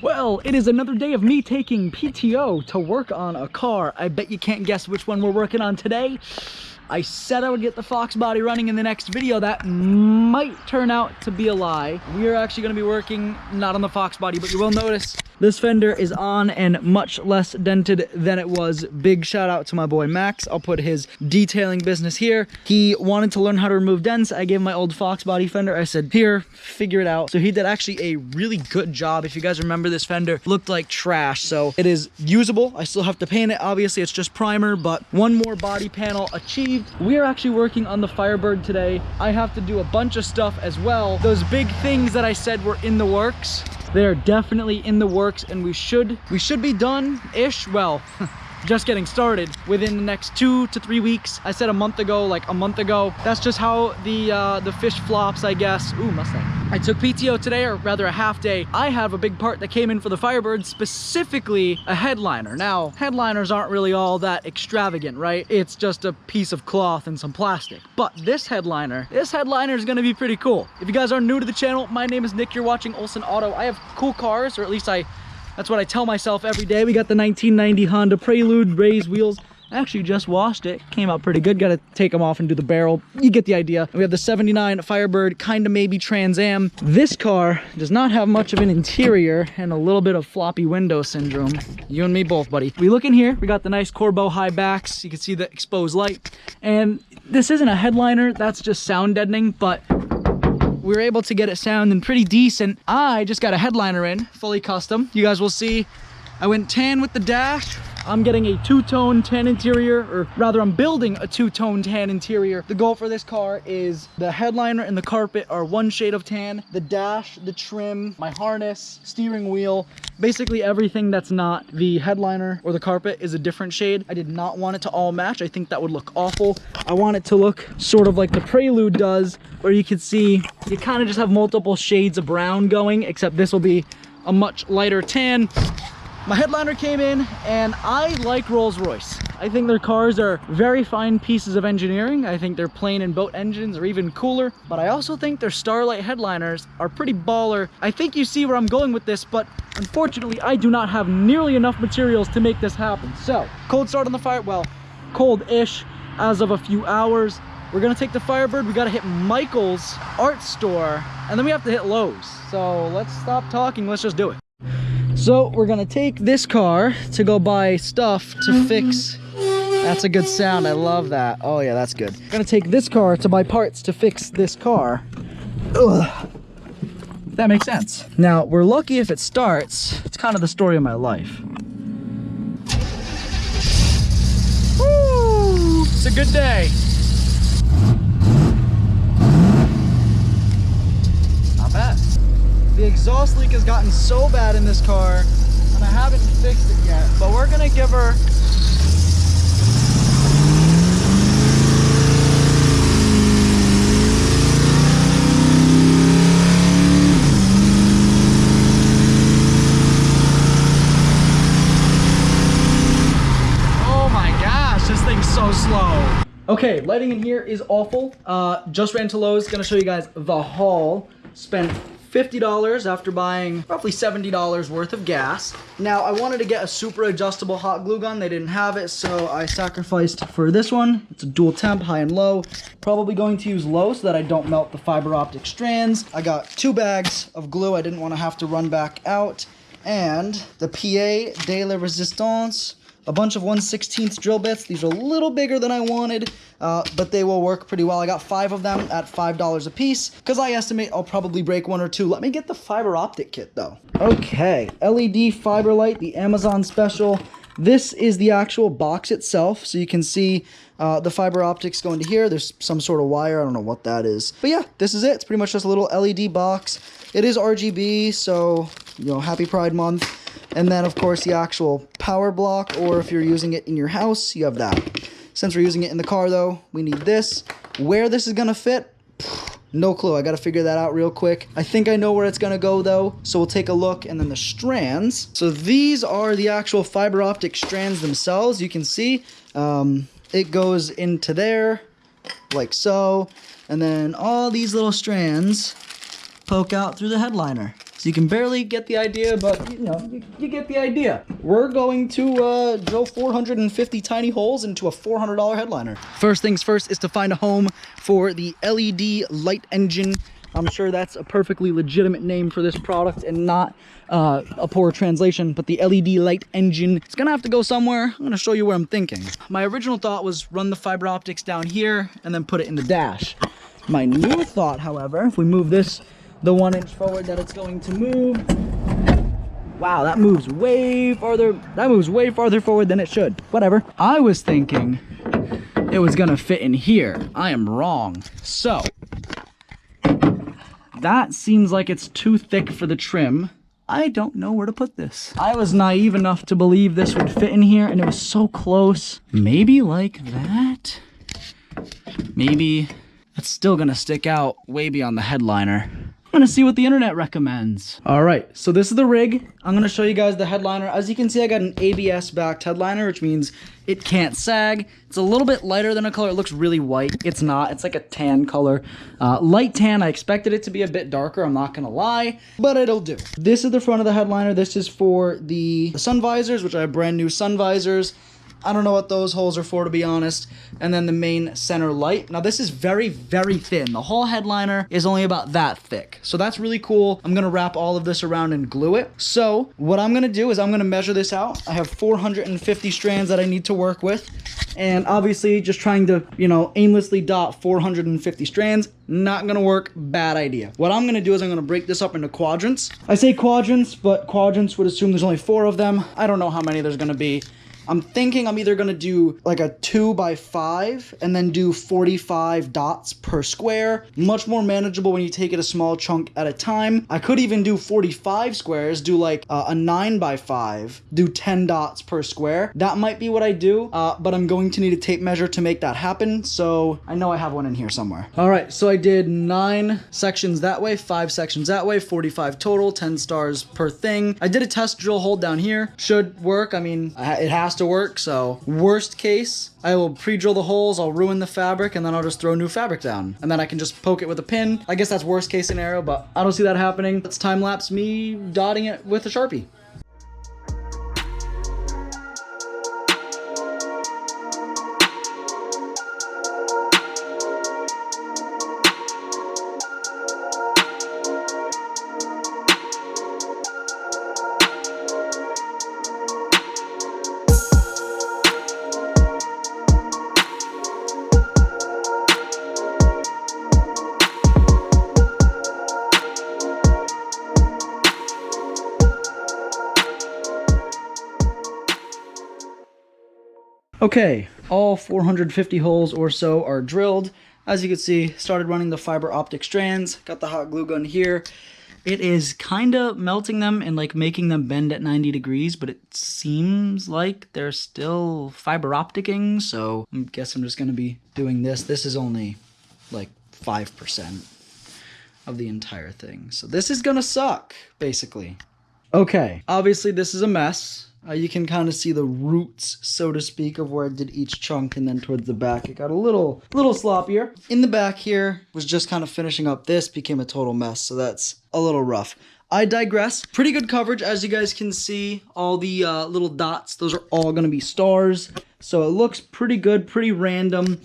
Well, it is another day of me taking PTO to work on a car. I bet you can't guess which one we're working on today. I said I would get the Fox body running in the next video. That might turn out to be a lie. We are actually going to be working not on the Fox body, but you will notice this fender is on and much less dented than it was. Big shout out to my boy Max. I'll put his detailing business here. He wanted to learn how to remove dents. I gave him my old Fox body fender. I said, here, figure it out. So he did actually a really good job. If you guys remember, this fender looked like trash. So it is usable. I still have to paint it. Obviously, it's just primer, but one more body panel achieved. We are actually working on the Firebird today. I have to do a bunch of stuff as well. Those big things that I said were in the works, they're definitely in the works, and we should be done-ish. Well, just getting started within the next 2 to 3 weeks. I said a month ago. That's just how the fish flops, I guess. Ooh, Mustang. I took PTO today, or rather a half day. I have a big part that came in for the Firebird, specifically a headliner. Now, headliners aren't really all that extravagant, right? It's just a piece of cloth and some plastic. But this headliner is gonna be pretty cool. If you guys are new to the channel, my name is Nick. You're watching Olsen Auto. I have cool cars, or at least that's what I tell myself every day. We got the 1990 Honda Prelude, raised wheels. I actually just washed it. Came out pretty good. Got to take them off and do the barrel. You get the idea. We have the 79 Firebird, kind of maybe Trans Am. This car does not have much of an interior and a little bit of floppy window syndrome. You and me both, buddy. We look in here. We got the nice Corbeau high backs. You can see the exposed light. And this isn't a headliner. That's just sound deadening, but we were able to get it sounding pretty decent. I just got a headliner in, fully custom. You guys will see I went tan with the dash. I'm getting a two-tone tan interior, or rather I'm building a two-tone tan interior. The goal for this car is the headliner and the carpet are one shade of tan. The dash, the trim, my harness, steering wheel, basically everything that's not the headliner or the carpet is a different shade. I did not want it to all match. I think that would look awful. I want it to look sort of like the Prelude does, where you can see you kind of just have multiple shades of brown going, except this will be a much lighter tan. My headliner came in, and I like Rolls-Royce. I think their cars are very fine pieces of engineering. I think their plane and boat engines are even cooler, but I also think their Starlight headliners are pretty baller. I think you see where I'm going with this, but unfortunately, I do not have nearly enough materials to make this happen. So, cold start on the fire, well, cold-ish as of a few hours. We're gonna take the Firebird, we gotta hit Michael's art store, and then we have to hit Lowe's. So let's stop talking, let's just do it. So we're gonna take this car to go buy stuff to fix. That's a good sound, I love that. Oh yeah, that's good. We're gonna take this car to buy parts to fix this car. Ugh. If that makes sense. Now, we're lucky if it starts. It's kind of the story of my life. Woo! It's a good day. Not bad. The exhaust leak has gotten so bad in this car, and I haven't fixed it yet, but we're gonna give her oh my gosh, this thing's so slow. Okay, lighting in here is awful. Just ran to Lowe's, gonna show you guys the haul. Spent $50 after buying roughly $70 worth of gas. Now, I wanted to get a super adjustable hot glue gun. They didn't have it, so I sacrificed for this one. It's a dual temp, high and low. Probably going to use low so that I don't melt the fiber optic strands. I got 2 bags of glue. I didn't want to have to run back out. And the PA de la Resistance, a bunch of 1/16 drill bits. These are a little bigger than I wanted, but they will work pretty well. I got 5 of them at $5 a piece, because I estimate I'll probably break 1 or 2. Let me get the fiber optic kit, though. Okay, LED fiber light, the Amazon special. This is the actual box itself, so you can see the fiber optics going to here. There's some sort of wire, I don't know what that is. But yeah, this is it. It's pretty much just a little LED box. It is RGB, so, you know, happy Pride Month. And then, of course, the actual power block, or if you're using it in your house, you have that. Since we're using it in the car, though, we need this. Where this is going to fit, no clue. I got to figure that out real quick. I think I know where it's going to go, though, so we'll take a look. And then the strands. So these are the actual fiber optic strands themselves. You can see it goes into there, like so. And then all these little strands poke out through the headliner. So you can barely get the idea, but you know, you get the idea. We're going to drill 450 tiny holes into a $400 headliner. First things first is to find a home for the LED light engine. I'm sure that's a perfectly legitimate name for this product and not a poor translation, but the LED light engine. It's gonna have to go somewhere. I'm gonna show you where I'm thinking. My original thought was run the fiber optics down here and then put it in the dash. My new thought, however, if we move this the 1 inch forward that it's going to move, wow, that moves way farther. That moves way farther forward than it should. Whatever. I was thinking it was gonna fit in here. I am wrong. So that seems like it's too thick for the trim. I don't know where to put this. I was naive enough to believe this would fit in here, and it was so close. Maybe like that? Maybe it's still gonna stick out way beyond the headliner. I'm gonna see what the internet recommends. All right, so this is the rig. I'm gonna show you guys the headliner. As you can see, I got an ABS backed headliner, which means it can't sag. It's a little bit lighter than a color. It looks really white. It's not. It's like a tan color. Light tan. I expected it to be a bit darker, I'm not gonna lie, but it'll do. This is the front of the headliner. This is for the sun visors, which I have brand new sun visors. I don't know what those holes are for, to be honest. And then the main center light. Now this is very, very thin. The whole headliner is only about that thick. So that's really cool. I'm gonna wrap all of this around and glue it. So what I'm gonna do is I'm gonna measure this out. I have 450 strands that I need to work with. And obviously just trying to, you know, aimlessly dot 450 strands, not gonna work, bad idea. What I'm gonna do is I'm gonna break this up into quadrants. I say quadrants, but quadrants would assume there's only 4 of them. I don't know how many there's gonna be. I'm thinking I'm either gonna do like a 2x5 and then do 45 dots per square. Much more manageable when you take it a small chunk at a time. I could even do 45 squares, do like a 9x5, do 10 dots per square. That might be what I do, but I'm going to need a tape measure to make that happen. So I know I have one in here somewhere. All right, so I did 9 sections that way, 5 sections that way, 45 total, 10 stars per thing. I did a test drill hole down here. Should work. I mean, it has to work. So worst case, I will pre-drill the holes, I'll ruin the fabric, and then I'll just throw new fabric down. And then I can just poke it with a pin. I guess that's worst case scenario, but I don't see that happening. Let's time lapse me dotting it with a Sharpie. Okay, all 450 holes or so are drilled. As you can see, started running the fiber optic strands, got the hot glue gun here. It is kind of melting them and like making them bend at 90 degrees, but it seems like they're still fiber opticing, so I guess I'm just gonna be doing this. This is only like 5% of the entire thing. So this is gonna suck, basically. Okay, obviously this is a mess. You can kind of see the roots, so to speak, of where I did each chunk, and then towards the back, it got a little sloppier. In the back here, was just kind of finishing up this, became a total mess, so that's a little rough. I digress. Pretty good coverage, as you guys can see. All the little dots, those are all going to be stars, so it looks pretty good, pretty random.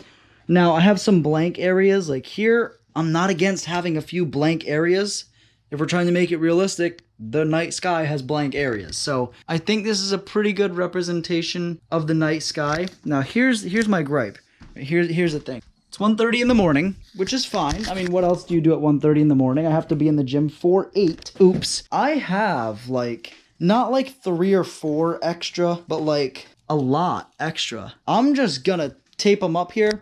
Now, I have some blank areas, like here. I'm not against having a few blank areas. If we're trying to make it realistic, the night sky has blank areas. So I think this is a pretty good representation of the night sky. Now here's my gripe. Here's the thing. It's 1:30 in the morning, which is fine. I mean, what else do you do at 1:30 in the morning? I have to be in the gym for 8. Oops. I have like, not like 3 or 4 extra, but like a lot extra. I'm just gonna tape them up here.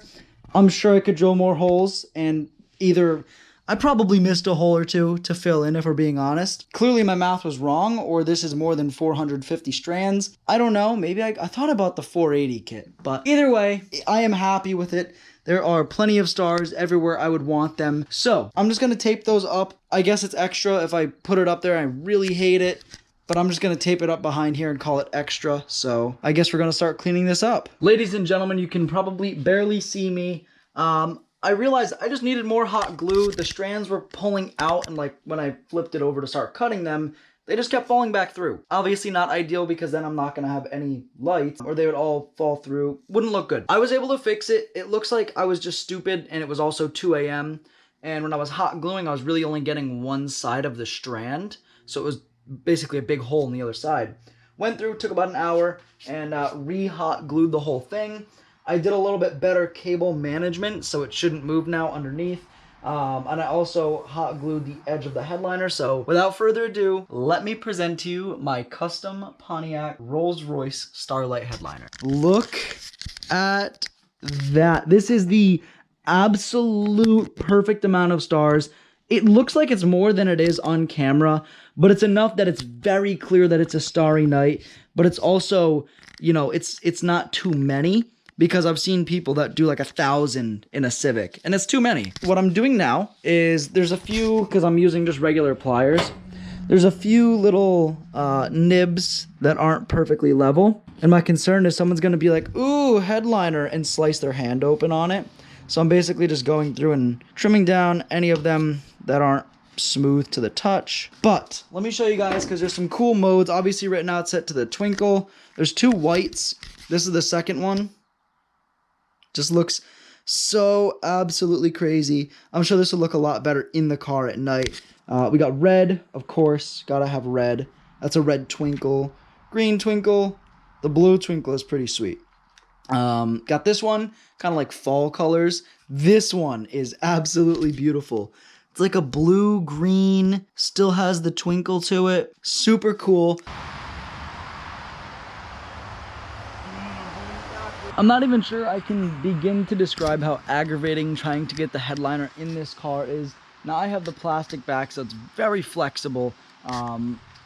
I'm sure I could drill more holes, and either I probably missed a hole or two to fill in, if we're being honest. Clearly my math was wrong, or this is more than 450 strands. I don't know, maybe I thought about the 480 kit, but either way, I am happy with it. There are plenty of stars everywhere I would want them. So I'm just gonna tape those up. I guess it's extra if I put it up there. I really hate it, but I'm just gonna tape it up behind here and call it extra. So I guess we're gonna start cleaning this up. Ladies and gentlemen, you can probably barely see me. I realized I just needed more hot glue. The strands were pulling out, and like when I flipped it over to start cutting them, they just kept falling back through. Obviously not ideal because then I'm not gonna have any lights or they would all fall through. Wouldn't look good. I was able to fix it. It looks like I was just stupid and it was also 2 a.m. And when I was hot gluing, I was really only getting one side of the strand. So it was basically a big hole on the other side. Went through, took about an hour, and re-hot glued the whole thing. I did a little bit better cable management, so it shouldn't move now underneath. And I also hot glued the edge of the headliner. So without further ado, let me present to you my custom Pontiac Rolls-Royce Starlight headliner. Look at that. This is the absolute perfect amount of stars. It looks like it's more than it is on camera, but it's enough that it's very clear that it's a starry night, but it's also, you know, it's not too many. Because I've seen people that do like 1,000 in a Civic, and it's too many. What I'm doing now is there's a few, because I'm using just regular pliers, there's a few little nibs that aren't perfectly level. And my concern is someone's gonna be like, ooh, headliner, and slice their hand open on it. So I'm basically just going through and trimming down any of them that aren't smooth to the touch. But let me show you guys, because there's some cool modes. Obviously right now it's set to the twinkle. There's 2 whites. This is the second one. Just looks so absolutely crazy. I'm sure this will look a lot better in the car at night. We got red, of course. Gotta have red. That's a red twinkle. Green twinkle. The blue twinkle is pretty sweet. Got this one, kind of like fall colors. This one is absolutely beautiful. It's like a blue-green, still has the twinkle to it. Super cool. I'm not even sure I can begin to describe how aggravating trying to get the headliner in this car is. Now I have the plastic back, so it's very flexible.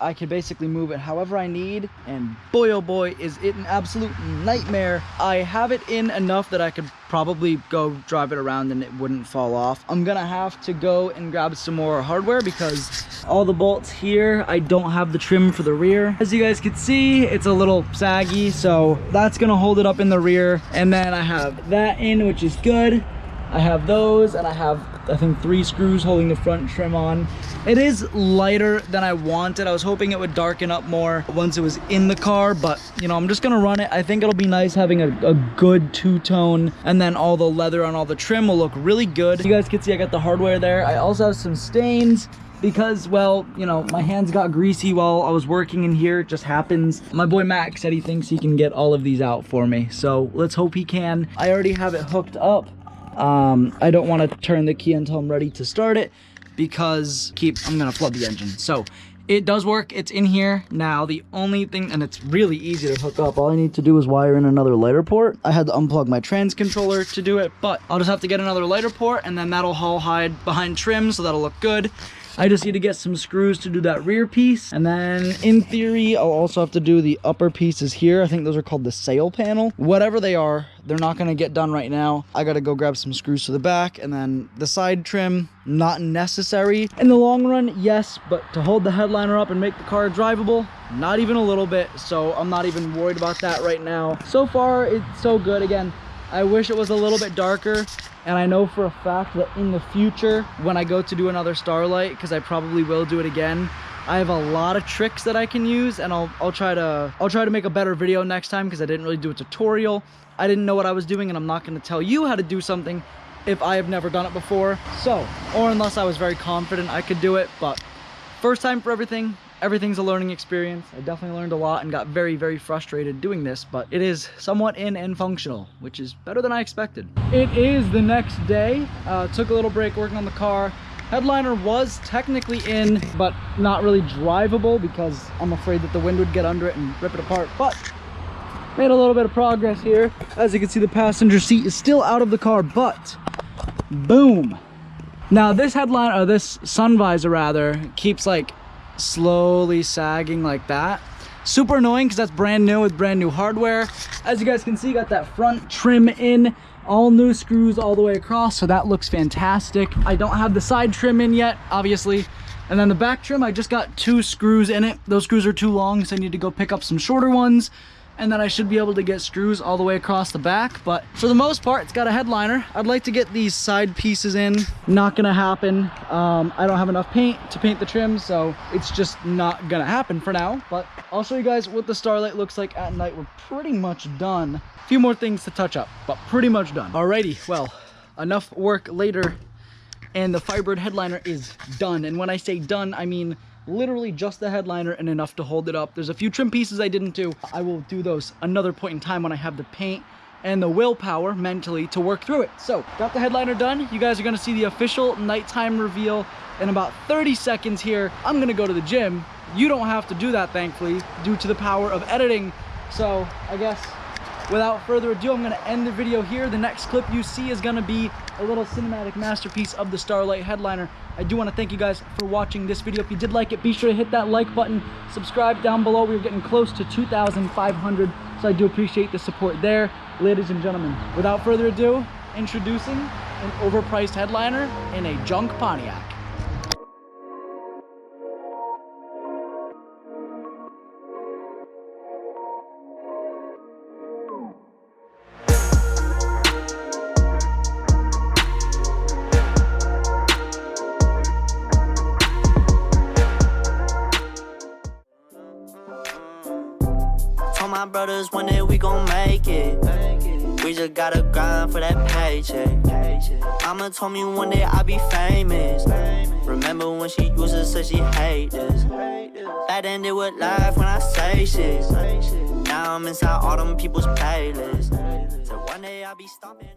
I can basically move it however I need, and boy oh boy is it an absolute nightmare. I have it in enough that I could probably go drive it around and it wouldn't fall off. I'm gonna have to go and grab some more hardware because all the bolts here, I don't have the trim for the rear. As you guys can see, it's a little saggy, so that's gonna hold it up in the rear. And then I have that in, which is good. I have those, and I have, I think, 3 screws holding the front trim on. It is lighter than I wanted. I was hoping it would darken up more once it was in the car, but you know, I'm just gonna run it. I think it'll be nice having a good two-tone, and then all the leather on all the trim will look really good. You guys can see I got the hardware there. I also have some stains because, well, you know, my hands got greasy while I was working in here. It just happens. My boy Max said he thinks he can get all of these out for me, so let's hope he can. I already have it hooked up. I don't want to turn the key until I'm ready to start it because I'm gonna flood the engine. So it does work. It's in here now. The only thing, and it's really easy to hook up, all I need to do is wire in another lighter port. I had to unplug my trans controller to do it, but I'll just have to get another lighter port, and then that'll all hide behind trim, so that'll look good. I just need to get some screws to do that rear piece, and then in theory I'll also have to do the upper pieces here. I think those are called the sail panel. Whatever they are, they're not going to get done right now. I got to go grab some screws to the back, and then the side trim, not necessary in the long run, yes, but to hold the headliner up and make the car drivable, not even a little bit. So I'm not even worried about that right now. So far it's so good. Again, I wish it was a little bit darker. And I know for a fact that in the future, when I go to do another Starlight, because I probably will do it again, I have a lot of tricks that I can use, and I'll try to make a better video next time, because I didn't really do a tutorial. I didn't know what I was doing, and I'm not going to tell you how to do something if I have never done it before. So, or unless I was very confident I could do it, but first time for everything. Everything's a learning experience. I definitely learned a lot and got very, very frustrated doing this, but it is somewhat in and functional, which is better than I expected. It is the next day. Took a little break working on the car. Headliner was technically in, but not really drivable because I'm afraid that the wind would get under it and rip it apart, but made a little bit of progress here. As you can see, the passenger seat is still out of the car, but boom. Now this headliner, or this sun visor rather, keeps like slowly sagging like that. Super annoying because that's brand new with brand new hardware. As you guys can see, got that front trim in, all new screws all the way across, so that looks fantastic. I don't have the side trim in yet, obviously. And then the back trim, I just got 2 screws in it. Those screws are too long, so I need to go pick up some shorter ones. and then I should be able to get screws all the way across the back. But for the most part, it's got a headliner. I'd like to get these side pieces in. Not gonna happen. I don't have enough paint to paint the trim, so it's just not gonna happen for now. But I'll show you guys what the Starlight looks like at night. We're pretty much done. A few more things to touch up, but pretty much done. Alrighty, well, enough work later, and the Firebird headliner is done. And when I say done, I mean literally just the headliner and enough to hold it up. There's a few trim pieces I didn't do. I will do those another point in time when I have the paint and the willpower mentally to work through it. So, got the headliner done. You guys are gonna see the official nighttime reveal in about 30 seconds here. I'm gonna go to the gym. You don't have to do that, thankfully, due to the power of editing. So, I guess without further ado, I'm gonna end the video here. The next clip you see is gonna be a little cinematic masterpiece of the Starlight headliner. I do want to thank you guys for watching this video. If you did like it, be sure to hit that like button, subscribe down below. We're getting close to 2,500, so I do appreciate the support there. Ladies and gentlemen, without further ado, introducing an overpriced headliner in a junk Pontiac. My brothers, one day we gon' make it. We just gotta grind for that paycheck. Mama told me one day I'll be famous. Remember when she used to say she hate this? Back then they would laugh when I say shit. Now I'm inside all them people's playlists. So one day I'll be stomping.